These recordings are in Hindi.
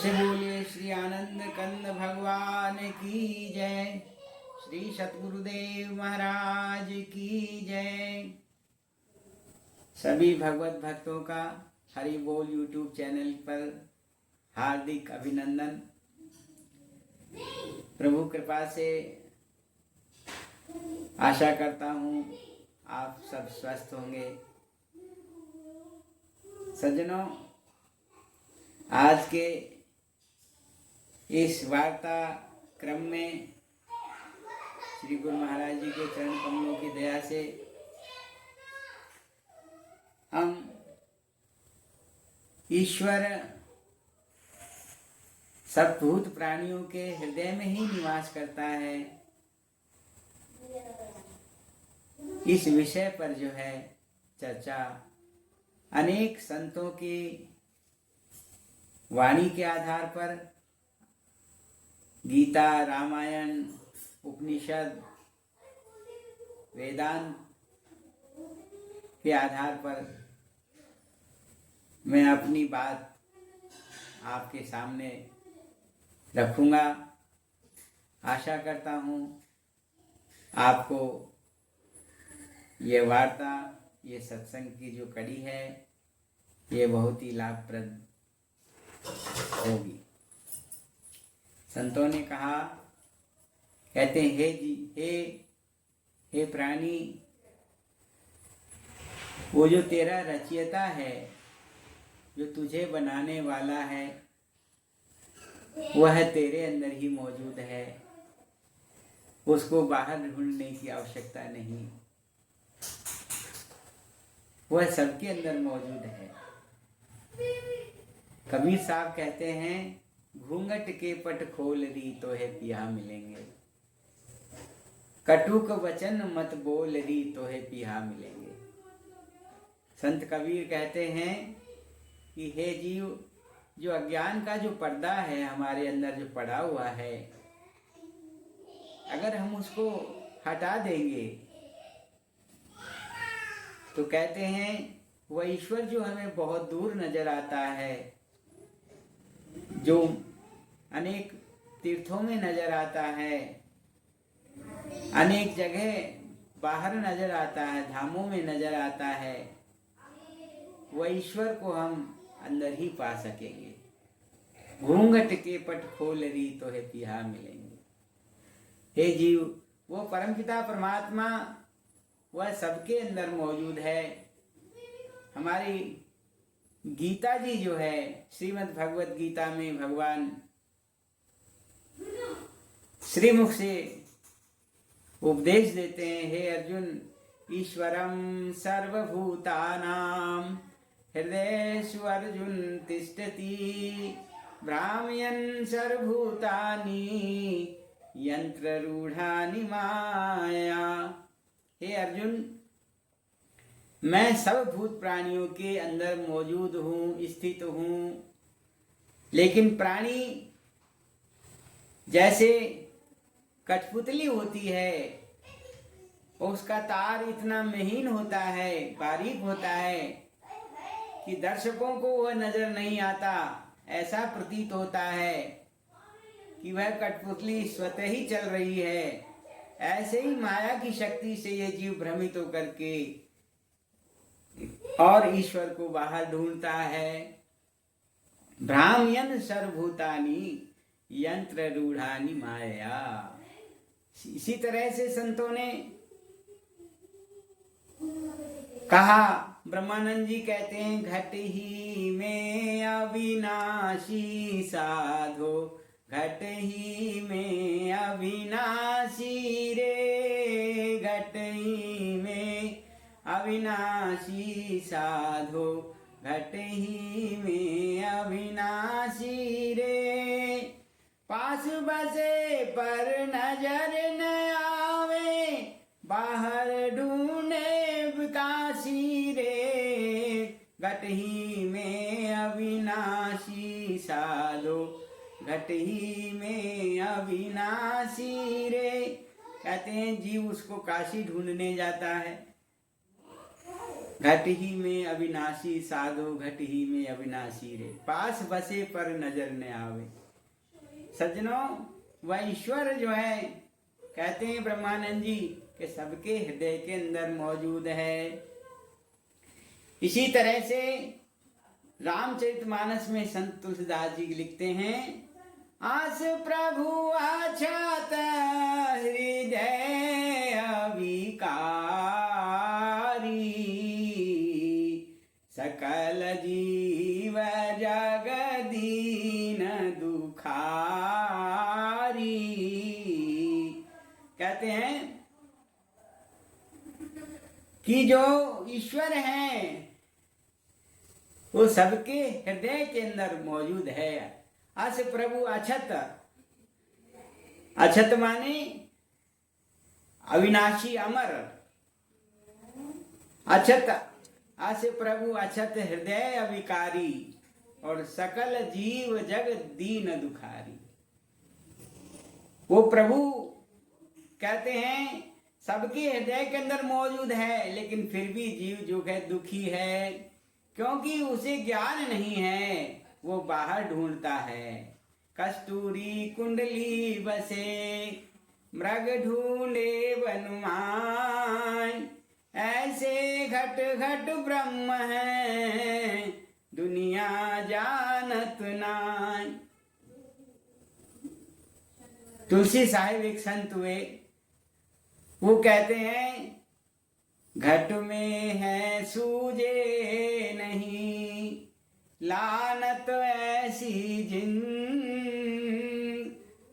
से बोलिए श्री आनंद कंद भगवान की जय, श्री सतगुरुदेव महाराज की जय। सभी भगवत भक्तों का हरि बोल यूट्यूब चैनल पर हार्दिक अभिनंदन। प्रभु कृपा से आशा करता हूँ आप सब स्वस्थ होंगे। सज्जनों, आज के इस वार्ता क्रम में श्री गुरु महाराज जी के चरण कमलों की दया से हम ईश्वर सब भूत प्राणियों के हृदय में ही निवास करता है, इस विषय पर जो है चर्चा अनेक संतों की वाणी के आधार पर, गीता, रामायण, उपनिषद, वेदांत के आधार पर मैं अपनी बात आपके सामने रखूंगा। आशा करता हूँ आपको ये वार्ता, ये सत्संग की जो कड़ी है, ये बहुत ही लाभप्रद होगी। संतों ने कहा, कहते हैं हे प्राणी, वो जो तेरा रचयिता है, जो तुझे बनाने वाला है, वह तेरे अंदर ही मौजूद है। उसको बाहर ढूंढने की आवश्यकता नहीं, वह सबके अंदर मौजूद है। कबीर साहब कहते हैं, घूंघट के पट खोल री तो है पिया मिलेंगे, कटुक वचन मत बोल री तो है पिया मिलेंगे। संत कबीर कहते हैं कि हे जीव, जो अज्ञान का जो पर्दा है हमारे अंदर जो पड़ा हुआ है, अगर हम उसको हटा देंगे तो कहते हैं वह ईश्वर जो हमें बहुत दूर नजर आता है, जो अनेक तीर्थों में नजर आता है, अनेक जगह बाहर नजर आता है, धामों में नजर आता है, वह ईश्वर को हम अंदर ही पा सकेंगे। घूंघट के पट खोल री तो है पिया मिलेंगे। हे जीव, वो परमपिता परमात्मा वह सबके अंदर मौजूद है। हमारी गीता जी जो है, श्रीमद् भगवत गीता में भगवान श्रीमुख से उपदेश देते हैं, हे अर्जुन, ईश्वरं सर्वभूतानां हृदयेषु अर्जुन तिष्ठति, भ्रामयन् सर्वभूतानि यंत्ररूढ़ानि माया। हे अर्जुन, मैं सब भूत प्राणियों के अंदर मौजूद हूँ, स्थित हूँ, लेकिन प्राणी जैसे कठपुतली होती है, उसका तार इतना महीन होता है, बारीक होता है कि दर्शकों को वह नजर नहीं आता। ऐसा प्रतीत होता है कि वह कठपुतली स्वतः ही चल रही है। ऐसे ही माया की शक्ति से यह जीव भ्रमित होकर के और ईश्वर को बाहर ढूंढता है। भ्राम्यन् सर्वभूतानि यंत्र रूढ़ानि माया। इसी तरह से संतों ने कहा, ब्रह्मानंद जी कहते हैं, घट ही में अविनाशी साधो, घट ही में अविनाशी रे, घट ही में अविनाशी साधो, घट ही में अविनाशी रे, पास बसे पर नजर न आवे, बाहर ढूंढे विकासी रे, घट ही में अविनाशी साधो, घट ही में अविनाशी रे। कहते हैं जीव उसको काशी ढूंढने जाता है, घट ही में अविनाशी साधो घट ही में अविनाशी रे, पास बसे पर नजर न आवे। सज्जनों, वह ईश्वर जो है, कहते हैं ब्रह्मानंद जी कि सबके हृदय के अंदर मौजूद है। इसी तरह से रामचरितमानस में संत तुलसीदास जी लिखते हैं, आस प्रभु आछात हृदय अविकारी, सकल जीव जग दीन दुखारी। कहते हैं कि जो ईश्वर है वो सबके हृदय के अंदर मौजूद है। अस प्रभु अछत, अछत माने अविनाशी अमर, अछत, अस प्रभु अछत हृदय अविकारी, और सकल जीव जग दीन दुखारी। वो प्रभु कहते हैं सबके हृदय के अंदर मौजूद है, लेकिन फिर भी जीव जो है दुखी है, क्योंकि उसे ज्ञान नहीं है, वो बाहर ढूंढता है। कस्तूरी कुंडली बसे मृग ढूंढे वनमाय, ऐसे घट घट ब्रह्म है दुनिया जानत नाय। तुलसी साहिब एक संत हुए, वो कहते हैं घट में है सूझे नहीं, लानत ऐसी जिन,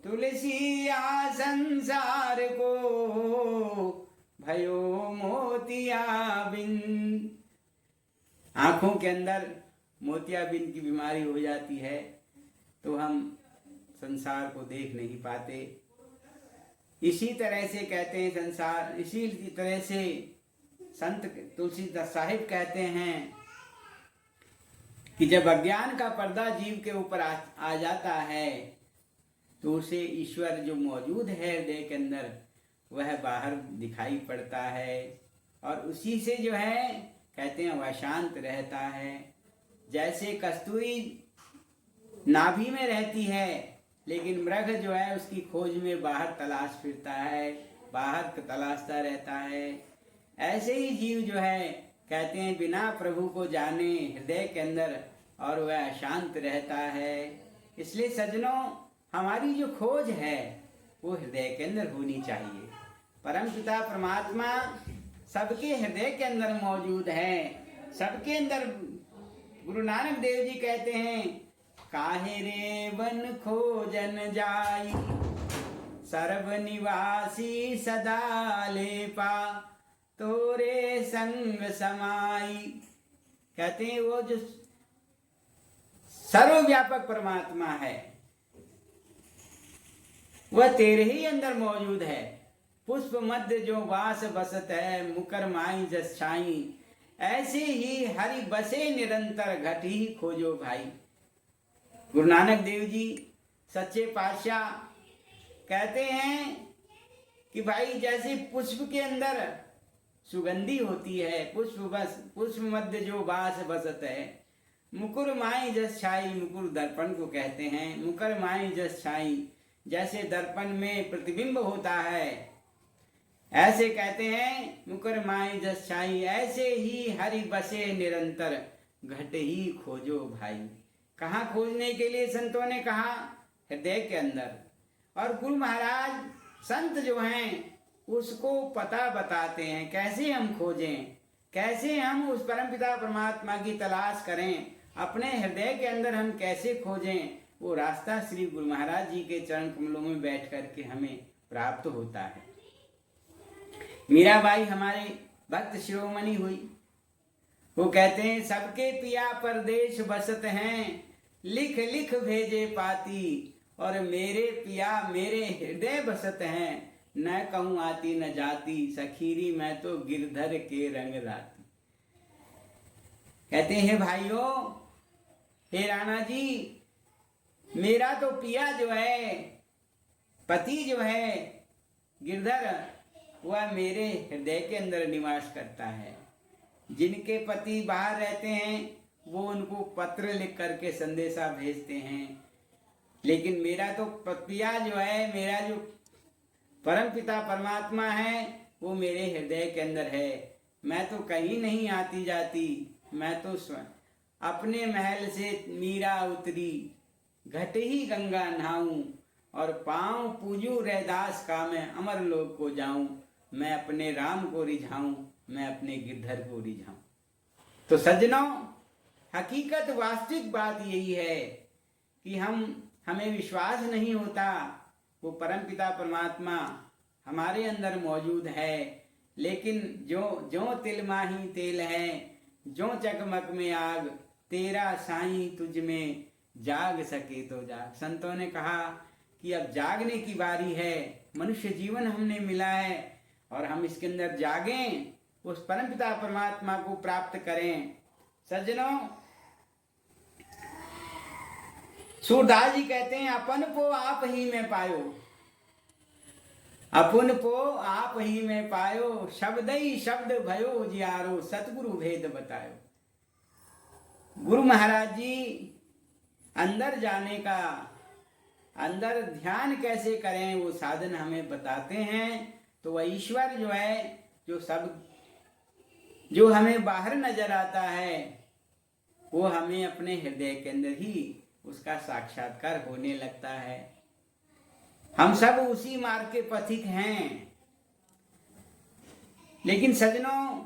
तुलसी आ संसार को भयो मोतिया बिन। आंखों के अंदर मोतियाबिंद की बीमारी हो जाती है तो हम संसार को देख नहीं पाते। इसी तरह से कहते हैं संसार, इसी तरह से संत तुलसीदास साहिब कहते हैं कि जब अज्ञान का पर्दा जीव के ऊपर आ जाता है तो उसे ईश्वर जो मौजूद है हृदय के अंदर वह बाहर दिखाई पड़ता है, और उसी से जो है कहते हैं वह शांत रहता है। जैसे कस्तूरी नाभि में रहती है, लेकिन मृग जो है उसकी खोज में बाहर तलाश फिरता है, बाहर तलाशता रहता है, ऐसे ही जीव जो है कहते हैं बिना प्रभु को जाने हृदय के अंदर और वह शांत रहता है। इसलिए सज्जनों, हमारी जो खोज है वो हृदय के अंदर होनी चाहिए। परम पिता परमात्मा सबके हृदय के अंदर मौजूद है, सबके अंदर। गुरु नानक देव जी कहते हैं, काहे रे बन खोजन जाई, सर्व निवासी सदा लेपा, तोरे संग समाई। कहते हैं वो जो सर्वव्यापक परमात्मा है वह तेरे ही अंदर मौजूद है। पुष्प मध्य जो वास बसत है, मुकर माई जस छाई, ऐसे ही हरि बसे निरंतर घट ही खोजो भाई। गुरु नानक देव जी सच्चे पातशाह कहते हैं कि भाई जैसे पुष्प के अंदर सुगंधी होती है, पुष्प मध्य जो वास बसत है, मुकुर माई जस छाई, मुकुर दर्पण को कहते हैं, मुकर माई जस छाई, जैसे दर्पण में प्रतिबिंब होता है, ऐसे कहते हैं मुकर माई जस छाई, ऐसे ही हरि बसे निरंतर घट ही खोजो भाई। कहाँ खोजने के लिए संतों ने कहा? हृदय के अंदर। और गुरु महाराज संत जो हैं उसको पता बताते हैं, कैसे हम खोजें, कैसे हम उस परमपिता परमात्मा की तलाश करें, अपने हृदय के अंदर हम कैसे खोजें। वो रास्ता श्री गुरु महाराज जी के चरण कमलों में बैठ करके हमें प्राप्त होता है। मीराबाई हमारे भक्त शिरोमणि हुई, वो कहते हैं सबके पिया परदेश बसत हैं, लिख लिख भेजे पाती, और मेरे पिया मेरे हृदय बसत हैं, न कहूँ आती न जाती, सखीरी मैं तो गिरधर के रंग राती। कहते हैं भाइयों, हे राणा जी, मेरा तो पिया जो है, पति जो है गिरधर, वह मेरे हृदय के अंदर निवास करता है। जिनके पति बाहर रहते हैं वो उनको पत्र लिख करके संदेशा भेजते हैं, लेकिन मेरा तो पिया जो है, मेरा जो परम पिता परमात्मा है वो मेरे हृदय के अंदर है। मैं तो कहीं नहीं आती जाती, मैं तो अपने महल से मीरा उतरी, घट ही गंगा नहाऊं, और पांव पूजू रैदास का मैं अमर लोक को जाऊं। मैं अपने राम को रिझाऊं, मैं अपने गिरधर को रिझाऊं। तो सज्जनों, हकीकत वास्तविक बात यही है कि हमें विश्वास नहीं होता वो परमपिता परमात्मा हमारे अंदर मौजूद है, लेकिन जो तिल माही तेल है, जो चकमक में आग, तेरा साईं तुझ में जाग सके तो जाग। संतों ने कहा कि अब जागने की बारी है, मनुष्य जीवन हमने मिला है और हम इसके अंदर जागें, उस परमपिता परमात्मा को प्राप्त करें। सज्जनों, सूरदास जी कहते हैं, अपन को आप ही में पायो, अपन को आप ही में पायो, शब्द ही शब्द भयो जियारो, सतगुरु भेद बतायो। गुरु महाराज जी अंदर जाने का, अंदर ध्यान कैसे करें वो साधन हमें बताते हैं। तो वह ईश्वर जो है, जो हमें बाहर नजर आता है, वो हमें अपने हृदय के अंदर ही उसका साक्षात्कार होने लगता है। हम सब उसी मार्ग के पथिक हैं। लेकिन सज्जनों,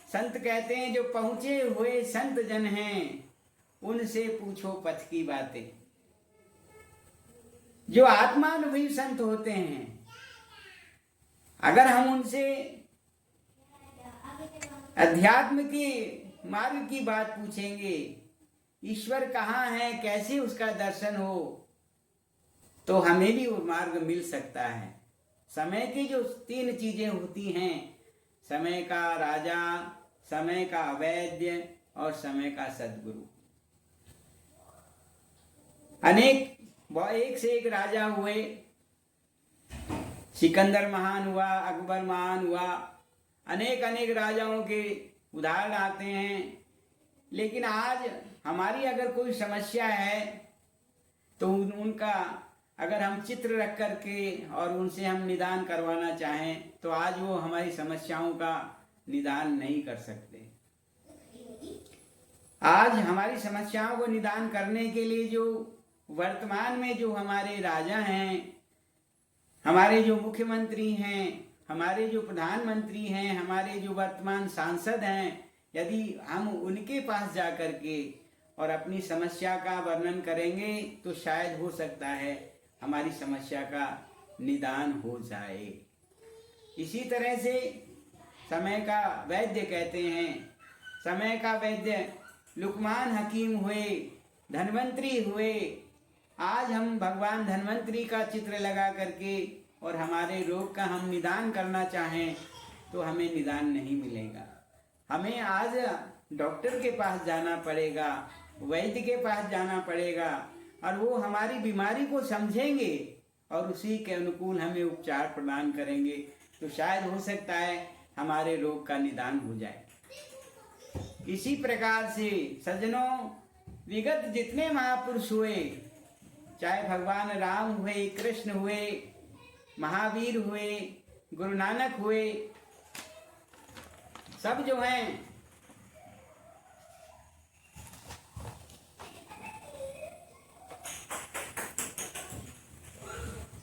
संत कहते हैं जो पहुंचे हुए संत जन हैं उनसे पूछो पथ की बातें। जो आत्मानुभवी संत होते हैं, अगर हम उनसे अध्यात्म के मार्ग की बात पूछेंगे, ईश्वर कहाँ है, कैसे उसका दर्शन हो, तो हमें भी वो मार्ग मिल सकता है। समय की जो 3 चीजें होती हैं, समय का राजा, समय का वैद्य और समय का सद्गुरु। एक से एक राजा हुए, सिकंदर महान हुआ, अकबर महान हुआ, अनेक राजाओं के उदाहरण आते हैं। लेकिन आज हमारी अगर कोई समस्या है तो उनका अगर हम चित्र रख करके और उनसे हम निदान करवाना चाहें तो आज वो हमारी समस्याओं का निदान नहीं कर सकते। आज हमारी समस्याओं को निदान करने के लिए जो वर्तमान में जो हमारे राजा हैं, हमारे जो मुख्यमंत्री हैं, हमारे जो प्रधानमंत्री हैं, हमारे जो वर्तमान सांसद हैं, यदि हम उनके पास जा करके और अपनी समस्या का वर्णन करेंगे तो शायद हो सकता है हमारी समस्या का निदान हो जाए। इसी तरह से समय का वैद्य कहते हैं, समय का वैद्य लुकमान हकीम हुए, धन्वंतरी हुए। आज हम भगवान धन्वंतरी का चित्र लगा करके और हमारे रोग का हम निदान करना चाहें तो हमें निदान नहीं मिलेगा। हमें आज डॉक्टर के पास जाना पड़ेगा, वैद्य के पास जाना पड़ेगा, और वो हमारी बीमारी को समझेंगे और उसी के अनुकूल हमें उपचार प्रदान करेंगे, तो शायद हो सकता है हमारे रोग का निदान हो जाए। इसी प्रकार से सज्जनों, विगत जितने महापुरुष हुए, चाहे भगवान राम हुए, कृष्ण हुए, महावीर हुए, गुरु नानक हुए, सब जो हैं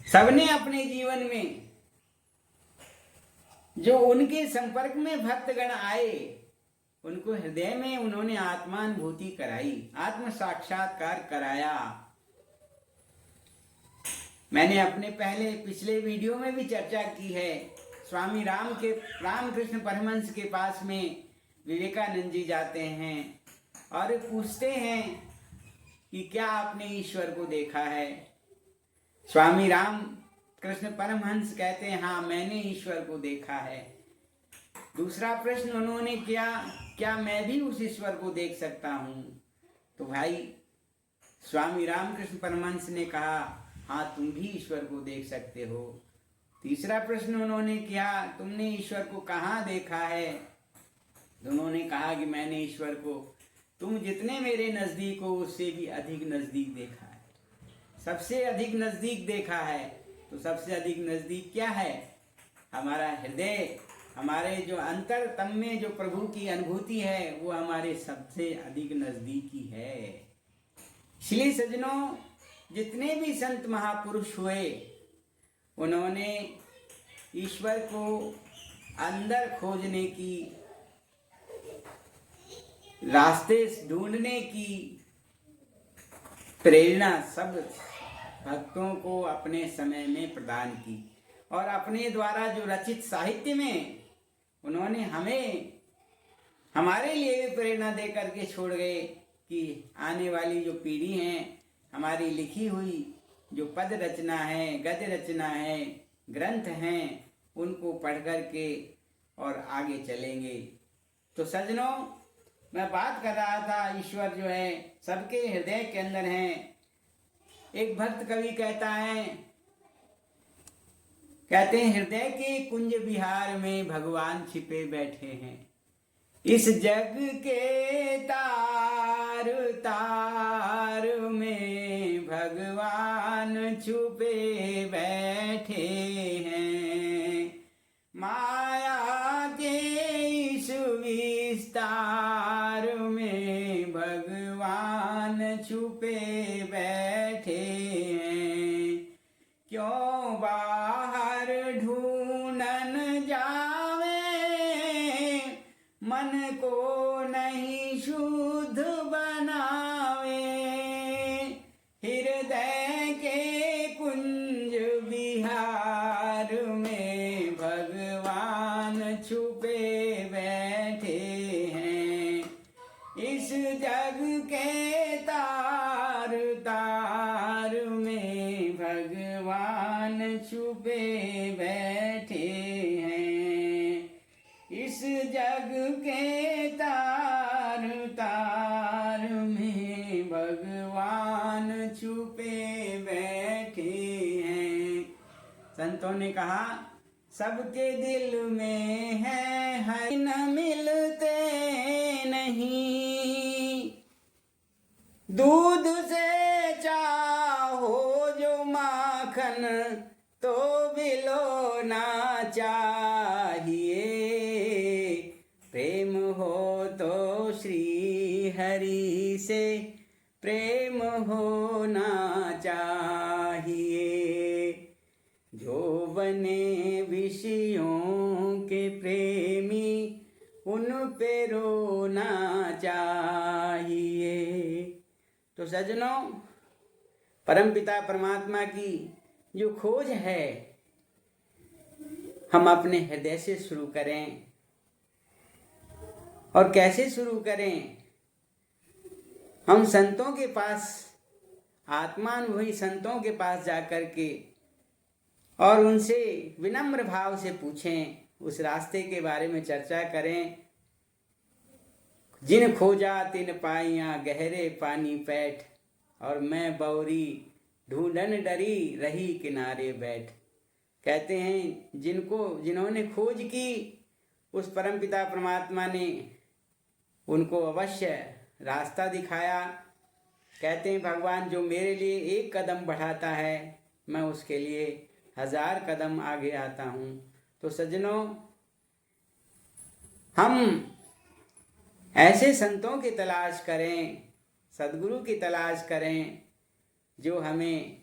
सबने अपने जीवन में जो उनके संपर्क में भक्तगण आए उनको हृदय में उन्होंने आत्मानुभूति कराई, आत्म साक्षात्कार कराया। मैंने अपने पिछले वीडियो में भी चर्चा की है। स्वामी रामकृष्ण परमहंस के पास में विवेकानंद जी जाते हैं और पूछते हैं कि क्या आपने ईश्वर को देखा है। स्वामी रामकृष्ण परमहंस कहते हैं, हाँ मैंने ईश्वर को देखा है। दूसरा प्रश्न उन्होंने किया, क्या मैं भी उस ईश्वर को देख सकता हूँ? तो भाई स्वामी रामकृष्ण परमहंस ने कहा, हाँ तुम भी ईश्वर को देख सकते हो। तीसरा प्रश्न उन्होंने किया, तुमने ईश्वर को कहाँ देखा है? उन्होंने कहा कि मैंने ईश्वर को तुम जितने मेरे नज़दीक हो उससे भी अधिक नज़दीक देखा है, सबसे अधिक नज़दीक देखा है। तो सबसे अधिक नज़दीक क्या है? हमारा हृदय, हमारे जो अंतरतम में जो प्रभु की अनुभूति है वो हमारे सबसे अधिक नज़दीकी है। इसलिए सज्जनों, जितने भी संत महापुरुष हुए उन्होंने ईश्वर को अंदर खोजने की, रास्ते ढूंढने की प्रेरणा सब भक्तों को अपने समय में प्रदान की, और अपने द्वारा जो रचित साहित्य में उन्होंने हमें, हमारे लिए भी प्रेरणा दे करके छोड़ गए कि आने वाली जो पीढ़ी है, हमारी लिखी हुई जो पद रचना है, गद्य रचना है, ग्रंथ हैं, उनको पढ़ करके और आगे चलेंगे। तो सज्जनों, मैं बात कर रहा था, ईश्वर जो है सबके हृदय के अंदर है। एक भक्त कवि कहते हैं हृदय के कुंज विहार में भगवान छिपे बैठे हैं, इस जग के तार तार में भगवान छुपे बैठे हैं, माया के इस विस्तार में भगवान छुपे बैठे हैं, क्यों बाहर ढूंढन जावे, मन को नहीं शुद्ध बनावे, हृदय के कुंज विहार में भगवान छुपे बैठे हैं, इस जग के तार तार में भगवान छुपे बैठे हैं, इस जग के तार तार में भगवान छुपे बैठे हैं। संतों ने कहा सबके दिल में है हरि, न मिलते नहीं, दूध से चाहो जो माखन तो बिलोना चाहिए, प्रेम हो तो श्री हरि से प्रेम होना चाहिए, जो बने विषयों के प्रेमी उन पे रोना चाहिए। तो सज्जनों, परमपिता परमात्मा की जो खोज है हम अपने हृदय से शुरू करें। और कैसे शुरू करें? हम संतों के पास, आत्मानुभवी संतों के पास जाकर के और उनसे विनम्र भाव से पूछें, उस रास्ते के बारे में चर्चा करें। जिन खोजा तिन पाइया गहरे पानी पैठ, और मैं बौरी ढूंढन डरी रही किनारे बैठ। कहते हैं जिन्होंने खोज की उस परमपिता परमात्मा ने उनको अवश्य रास्ता दिखाया। कहते हैं भगवान जो मेरे लिए एक कदम बढ़ाता है मैं उसके लिए 1000 कदम आगे आता हूँ। तो सज्जनों, हम ऐसे संतों की तलाश करें, सद्गुरु की तलाश करें जो हमें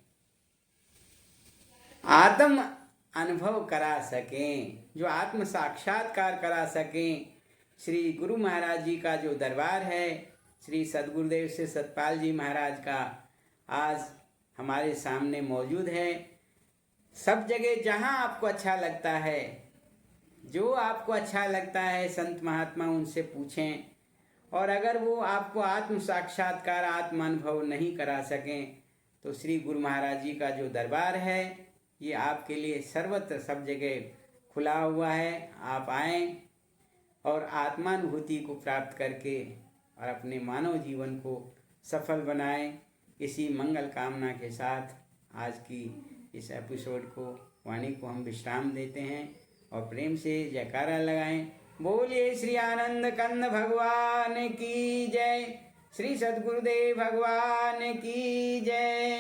आत्म अनुभव करा सकें, जो आत्म साक्षात्कार करा सकें। श्री गुरु महाराज जी का जो दरबार है, श्री सद्गुरुदेव से सतपाल जी महाराज का आज हमारे सामने मौजूद है। सब जगह जहाँ आपको अच्छा लगता है, जो आपको अच्छा लगता है संत महात्मा उनसे पूछें, और अगर वो आपको आत्म साक्षात्कार आत्म अनुभव नहीं करा सकें तो श्री गुरु महाराज जी का जो दरबार है ये आपके लिए सर्वत्र सब जगह खुला हुआ है। आप आएं और आत्मानुभूति को प्राप्त करके और अपने मानव जीवन को सफल बनाएं। इसी मंगल कामना के साथ आज की इस एपिसोड को, वाणी को हम विश्राम देते हैं और प्रेम से जयकारा लगाएं। बोलिए श्री आनंद कंद भगवान की जय। श्री सद्गुरुदेव भगवान की जय।